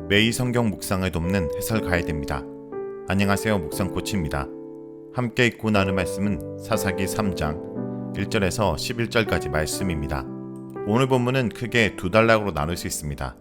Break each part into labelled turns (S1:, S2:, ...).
S1: 매일 성경 묵상을 돕는 해설 가이드입니다. 안녕하세요. 묵상코치입니다. 함께 읽고 나눌 말씀은 사사기 3장 1절에서 11절까지 말씀입니다. 오늘 본문은 크게 두 단락으로 나눌 수 있습니다.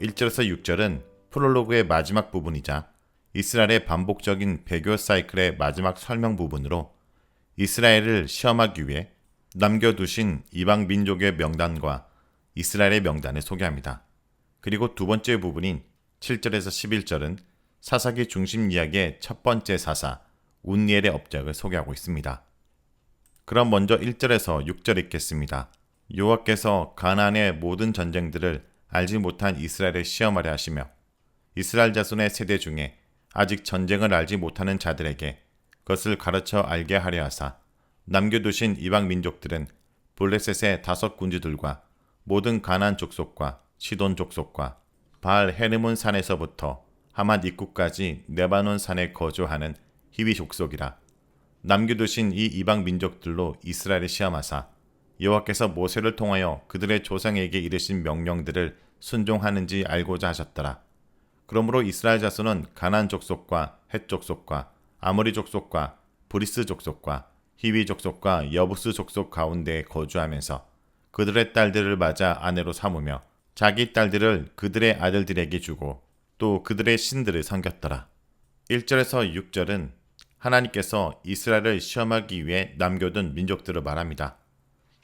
S1: 1절에서 6절은 프롤로그의 마지막 부분이자 이스라엘의 반복적인 배교 사이클의 마지막 설명 부분으로 이스라엘을 시험하기 위해 남겨두신 이방 민족의 명단과 이스라엘의 명단을 소개합니다. 그리고 두 번째 부분인 7절에서 11절은 사사기 중심 이야기의 첫 번째 사사 운니엘의 업적을 소개하고 있습니다. 그럼 먼저 1절에서 6절 읽겠습니다. 여호와께서 가나안의 모든 전쟁들을 알지 못한 이스라엘을 시험하려 하시며 이스라엘 자손의 세대 중에 아직 전쟁을 알지 못하는 자들에게 그것을 가르쳐 알게 하려 하사 남겨두신 이방 민족들은 블레셋의 5 군주들과 모든 가나안 족속과 시돈 족속과 바알 헤르몬 산에서부터 하맛 입구까지 레바논 산에 거주하는 히위 족속이라. 남겨두신 이 이방 민족들로 이스라엘을 시험하사 여호와께서 모세를 통하여 그들의 조상에게 이르신 명령들을 순종하는지 알고자 하셨더라. 그러므로 이스라엘 자손은 가나안 족속과 헷 족속과 아모리 족속과 브리스 족속과 히위 족속과 여부스 족속 가운데에 거주하면서 그들의 딸들을 맞아 아내로 삼으며 자기 딸들을 그들의 아들들에게 주고 또 그들의 신들을 섬겼더라. 1절에서 6절은 하나님께서 이스라엘을 시험하기 위해 남겨둔 민족들을 말합니다.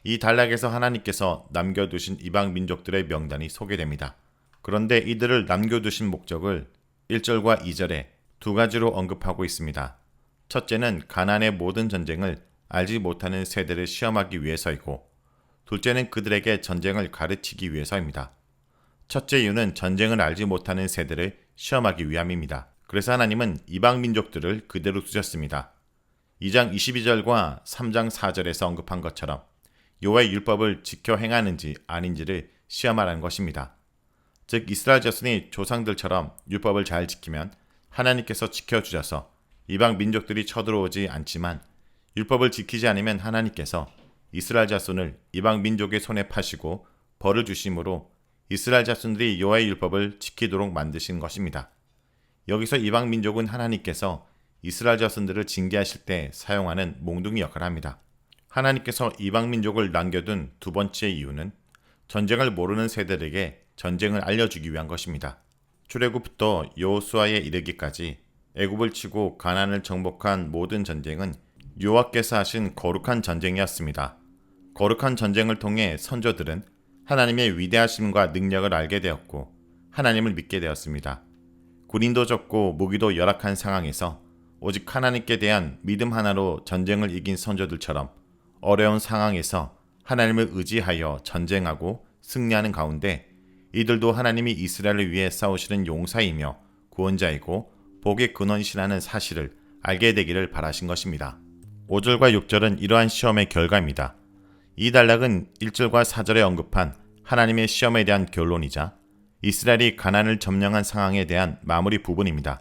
S1: 이 단락에서 하나님께서 남겨두신 이방 민족들의 명단이 소개됩니다. 그런데 이들을 남겨두신 목적을 1절과 2절에 두 가지로 언급하고 있습니다. 첫째는 가나안의 모든 전쟁을 알지 못하는 세대를 시험하기 위해서이고, 둘째는 그들에게 전쟁을 가르치기 위해서입니다. 첫째 이유는 전쟁을 알지 못하는 세대를 시험하기 위함입니다. 그래서 하나님은 이방 민족들을 그대로 두셨습니다. 2장 22절과 3장 4절에서 언급한 것처럼 여호와의 율법을 지켜 행하는지 아닌지를 시험하라는 것입니다. 즉 이스라엘 자손이 조상들처럼 율법을 잘 지키면 하나님께서 지켜주셔서 이방 민족들이 쳐들어오지 않지만, 율법을 지키지 않으면 하나님께서 이스라엘 자손을 이방 민족의 손에 파시고 벌을 주심으로 이스라엘 자손들이 여호와의 율법을 지키도록 만드신 것입니다. 여기서 이방 민족은 하나님께서 이스라엘 자손들을 징계하실 때 사용하는 몽둥이 역할을 합니다. 하나님께서 이방 민족을 남겨둔 두 번째 이유는 전쟁을 모르는 세대들에게 전쟁을 알려주기 위한 것입니다. 출애굽부터 여호수아에 이르기까지 애굽을 치고 가나안을 정복한 모든 전쟁은 여호와께서 하신 거룩한 전쟁이었습니다. 거룩한 전쟁을 통해 선조들은 하나님의 위대하심과 능력을 알게 되었고 하나님을 믿게 되었습니다. 군인도 적고 무기도 열악한 상황에서 오직 하나님께 대한 믿음 하나로 전쟁을 이긴 선조들처럼 어려운 상황에서 하나님을 의지하여 전쟁하고 승리하는 가운데 이들도 하나님이 이스라엘을 위해 싸우시는 용사이며 구원자이고 복의 근원이시라는 사실을 알게 되기를 바라신 것입니다. 5절과 6절은 이러한 시험의 결과입니다. 이 단락은 1절과 4절에 언급한 하나님의 시험에 대한 결론이자 이스라엘이 가나안을 점령한 상황에 대한 마무리 부분입니다.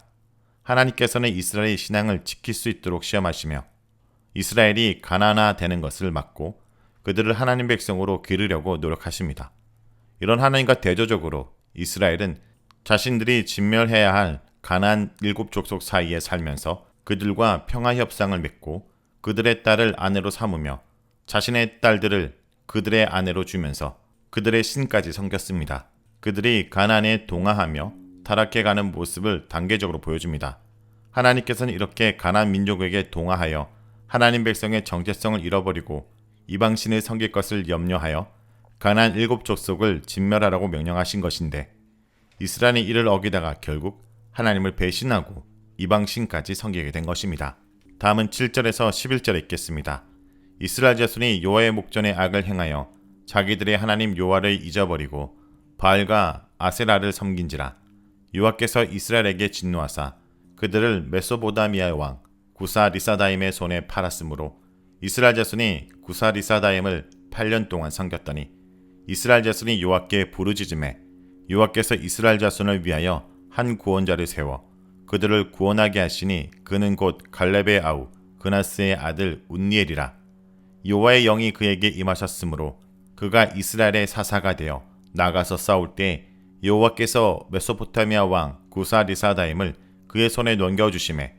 S1: 하나님께서는 이스라엘의 신앙을 지킬 수 있도록 시험하시며 이스라엘이 가나안화 되는 것을 막고 그들을 하나님 백성으로 기르려고 노력하십니다. 이런 하나님과 대조적으로 이스라엘은 자신들이 진멸해야 할 가나안 7 족속 사이에 살면서 그들과 평화 협상을 맺고 그들의 딸을 아내로 삼으며 자신의 딸들을 그들의 아내로 주면서 그들의 신까지 섬겼습니다. 그들이 가나안에 동화하며 타락해가는 모습을 단계적으로 보여줍니다. 하나님께서는 이렇게 가나안 민족에게 동화하여 하나님 백성의 정체성을 잃어버리고 이방신을 섬길 것을 염려하여 가나안 7 족속을 진멸하라고 명령하신 것인데, 이스라엘이 이를 어기다가 결국 하나님을 배신하고 이방신까지 섬기게 된 것입니다. 다음은 7절에서 11절에 읽겠습니다. 이스라엘 자손이 여호와의 목전에 악을 행하여 자기들의 하나님 여호와를 잊어버리고 바알과 아세라를 섬긴지라. 여호와께서 이스라엘에게 진노하사 그들을 메소보다미아 왕 구사리사다임의 손에 팔았으므로 이스라엘 자손이 구사리사다임을 8년 동안 섬겼더니 이스라엘 자손이 여호와께 부르짖음에 여호와께서 이스라엘 자손을 위하여 한 구원자를 세워 그들을 구원하게 하시니 그는 곧 갈렙의 아우 그나스의 아들 운니엘이라. 여호와의 영이 그에게 임하셨으므로 그가 이스라엘의 사사가 되어 나가서 싸울 때 여호와께서 메소포타미아 왕 구사리사다임을 그의 손에 넘겨주심에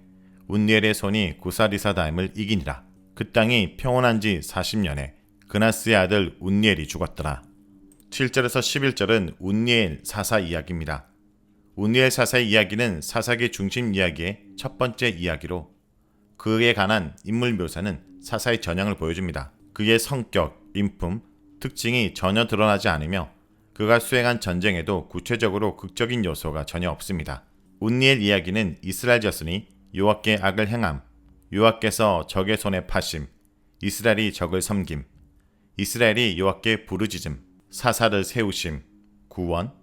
S1: 운니엘의 손이 구사리사다임을 이기니라. 그 땅이 평온한 지 40년에 그나스의 아들 운니엘이 죽었더라. 7절에서 11절은 운니엘 사사 이야기입니다. 운니엘 사사의 이야기는 사사기 중심 이야기의 첫 번째 이야기로 그에 관한 인물 묘사는 사사의 전형을 보여줍니다. 그의 성격, 인품, 특징이 전혀 드러나지 않으며 그가 수행한 전쟁에도 구체적으로 극적인 요소가 전혀 없습니다. 운니엘 이야기는 이스라엘 자손이 여호와께 악을 행함, 여호와께서 적의 손에 파심, 이스라엘이 적을 섬김, 이스라엘이 여호와께 부르짖음, 사사를 세우심, 구원,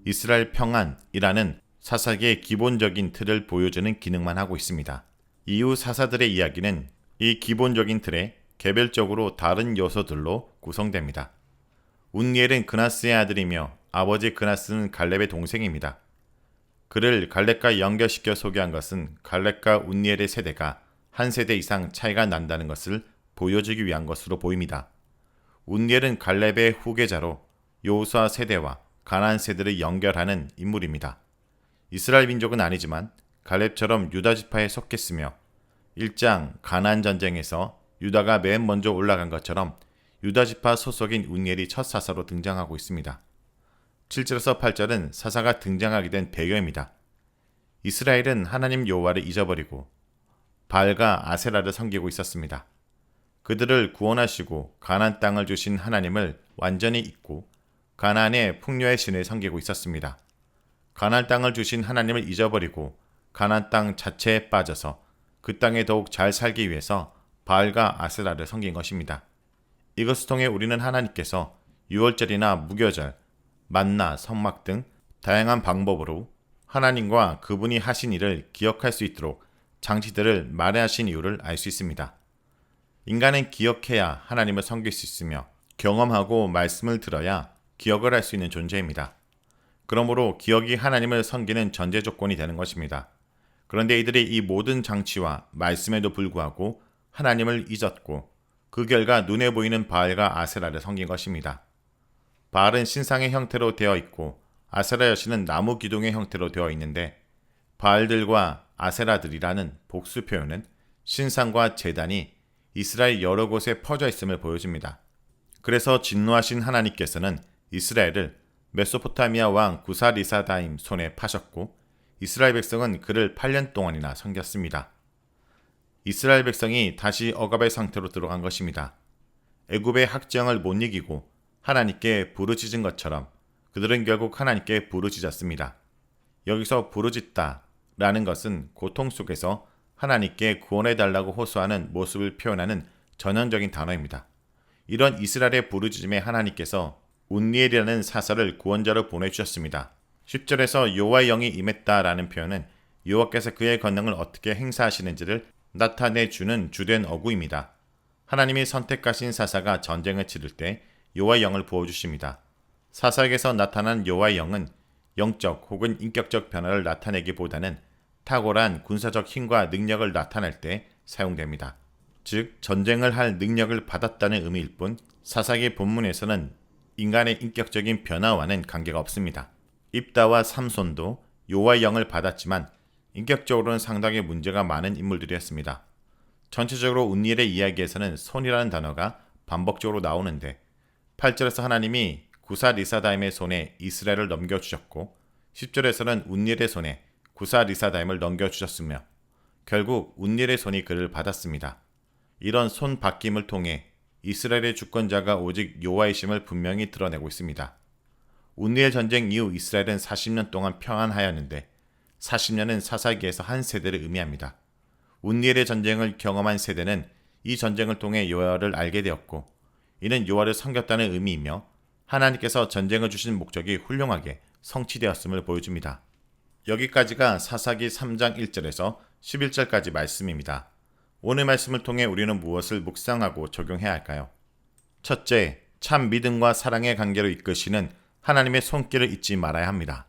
S1: 이스라엘 평안이라는 사사기의 기본적인 틀을 보여주는 기능만 하고 있습니다. 이후 사사들의 이야기는 이 기본적인 틀에 개별적으로 다른 요소들로 구성됩니다. 운니엘은 그나스의 아들이며 아버지 그나스는 갈렙의 동생입니다. 그를 갈렙과 연결시켜 소개한 것은 갈렙과 운니엘의 세대가 한 세대 이상 차이가 난다는 것을 보여주기 위한 것으로 보입니다. 운니엘은 갈렙의 후계자로 여호수아 세대와 가나안 세대를 연결하는 인물입니다. 이스라엘 민족은 아니지만 갈렙처럼 유다 지파에 속했으며 1장 가나안 전쟁에서 유다가 맨 먼저 올라간 것처럼 유다 지파 소속인 운니엘이 첫 사사로 등장하고 있습니다. 7절에서 8절은 사사가 등장하게 된 배경입니다. 이스라엘은 하나님 여호와를 잊어버리고 바알과 아세라를 섬기고 있었습니다. 그들을 구원하시고 가나안 땅을 주신 하나님을 완전히 잊고 가나안의 풍요의 신을 섬기고 있었습니다. 가나안 땅을 주신 하나님을 잊어버리고 가나안 땅 자체에 빠져서 그 땅에 더욱 잘 살기 위해서 바알과 아세라를 섬긴 것입니다. 이것을 통해 우리는 하나님께서 유월절이나 무교절, 만나, 성막 등 다양한 방법으로 하나님과 그분이 하신 일을 기억할 수 있도록 장치들을 마련하신 이유를 알 수 있습니다. 인간은 기억해야 하나님을 섬길 수 있으며 경험하고 말씀을 들어야 기억을 할 수 있는 존재입니다. 그러므로 기억이 하나님을 섬기는 전제 조건이 되는 것입니다. 그런데 이들이 이 모든 장치와 말씀에도 불구하고 하나님을 잊었고 그 결과 눈에 보이는 바알과 아세라를 섬긴 것입니다. 바알은 신상의 형태로 되어 있고 아세라 여신은 나무 기둥의 형태로 되어 있는데 바알들과 아세라들이라는 복수 표현은 신상과 제단이 이스라엘 여러 곳에 퍼져 있음을 보여줍니다. 그래서 진노하신 하나님께서는 이스라엘을 메소포타미아 왕 구사리사다임 손에 파셨고 이스라엘 백성은 그를 8년 동안이나 섬겼습니다. 이스라엘 백성이 다시 억압의 상태로 들어간 것입니다. 애굽의 학정을 못 이기고 하나님께 부르짖은 것처럼 그들은 결국 하나님께 부르짖었습니다. 여기서 부르짖다 라는 것은 고통 속에서 하나님께 구원해달라고 호소하는 모습을 표현하는 전형적인 단어입니다. 이런 이스라엘의 부르짖음에 하나님께서 운니엘이라는 사사를 구원자로 보내주셨습니다. 10절에서 여호와의 영이 임했다라는 표현은 여호와께서 그의 권능을 어떻게 행사하시는지를 나타내주는 주된 어구입니다. 하나님이 선택하신 사사가 전쟁을 치를 때 여호와의 영을 부어주십니다. 사사에게서 나타난 여호와의 영은 영적 혹은 인격적 변화를 나타내기보다는 탁월한 군사적 힘과 능력을 나타낼 때 사용됩니다. 즉 전쟁을 할 능력을 받았다는 의미일 뿐 사사기 본문에서는 인간의 인격적인 변화와는 관계가 없습니다. 입다와 삼손도 여호와의 영을 받았지만 인격적으로는 상당히 문제가 많은 인물들이었습니다. 전체적으로 운니엘의 이야기에서는 손이라는 단어가 반복적으로 나오는데 8절에서 하나님이 구사리사다임의 손에 이스라엘을 넘겨주셨고 10절에서는 운니엘의 손에 구사리사다임을 넘겨주셨으며 결국 운니엘의 손이 그를 받았습니다. 이런 손 바뀜을 통해 이스라엘의 주권자가 오직 여호와이심을 분명히 드러내고 있습니다. 운니엘 전쟁 이후 이스라엘은 40년 동안 평안하였는데 40년은 사사기에서 한 세대를 의미합니다. 운니엘의 전쟁을 경험한 세대는 이 전쟁을 통해 여호와를 알게 되었고 이는 여호와를 섬겼다는 의미이며 하나님께서 전쟁을 주신 목적이 훌륭하게 성취되었음을 보여줍니다. 여기까지가 사사기 3장 1절에서 11절까지 말씀입니다. 오늘 말씀을 통해 우리는 무엇을 묵상하고 적용해야 할까요? 첫째, 참 믿음과 사랑의 관계로 이끄시는 하나님의 손길을 잊지 말아야 합니다.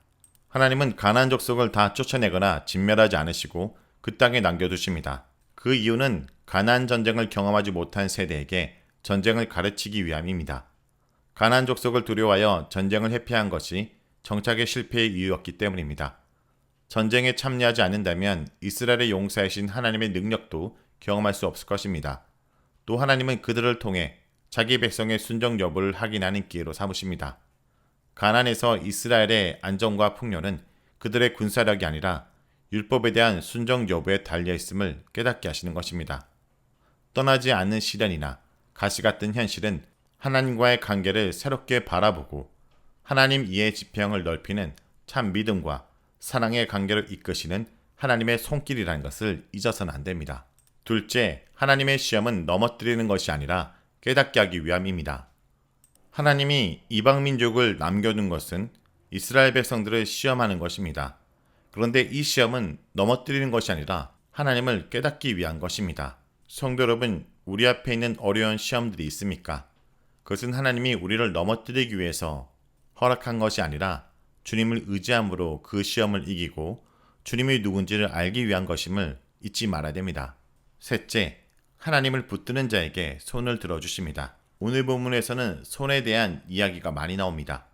S1: 하나님은 가나안 족속을 다 쫓아내거나 진멸하지 않으시고 그 땅에 남겨두십니다. 그 이유는 가나안 전쟁을 경험하지 못한 세대에게 전쟁을 가르치기 위함입니다. 가나안 족속을 두려워하여 전쟁을 회피한 것이 정착의 실패의 이유였기 때문입니다. 전쟁에 참여하지 않는다면 이스라엘의 용사이신 하나님의 능력도 경험할 수 없을 것입니다. 또 하나님은 그들을 통해 자기 백성의 순종 여부를 확인하는 기회로 삼으십니다. 가나안에서 이스라엘의 안정과 풍요는 그들의 군사력이 아니라 율법에 대한 순종 여부에 달려있음을 깨닫게 하시는 것입니다. 떠나지 않는 시련이나 가시 같은 현실은 하나님과의 관계를 새롭게 바라보고 하나님 이해의 지평을 넓히는 참 믿음과 사랑의 관계를 이끄시는 하나님의 손길이라는 것을 잊어서는 안 됩니다. 둘째, 하나님의 시험은 넘어뜨리는 것이 아니라 깨닫게 하기 위함입니다. 하나님이 이방 민족을 남겨둔 것은 이스라엘 백성들을 시험하는 것입니다. 그런데 이 시험은 넘어뜨리는 것이 아니라 하나님을 깨닫기 위한 것입니다. 성도 여러분, 우리 앞에 있는 어려운 시험들이 있습니까? 그것은 하나님이 우리를 넘어뜨리기 위해서 허락한 것이 아니라 주님을 의지함으로 그 시험을 이기고 주님이 누군지를 알기 위한 것임을 잊지 말아야 됩니다. 셋째, 하나님을 붙드는 자에게 손을 들어주십니다. 오늘 본문에서는 손에 대한 이야기가 많이 나옵니다.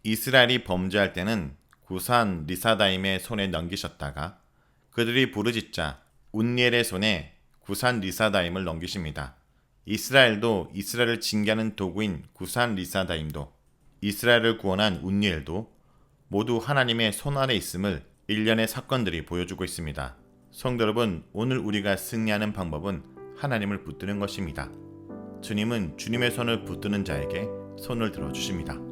S1: 이스라엘이 범죄할 때는 구산 리사다임의 손에 넘기셨다가 그들이 부르짖자 운니엘의 손에 구산 리사다임을 넘기십니다. 이스라엘도 이스라엘을 징계하는 도구인 구산 리사다임도 이스라엘을 구원한 운니엘도 모두 하나님의 손 아래 있음을 일련의 사건들이 보여주고 있습니다. 성도 여러분, 오늘 우리가 승리하는 방법은 하나님을 붙드는 것입니다. 주님은 주님의 손을 붙드는 자에게 손을 들어주십니다.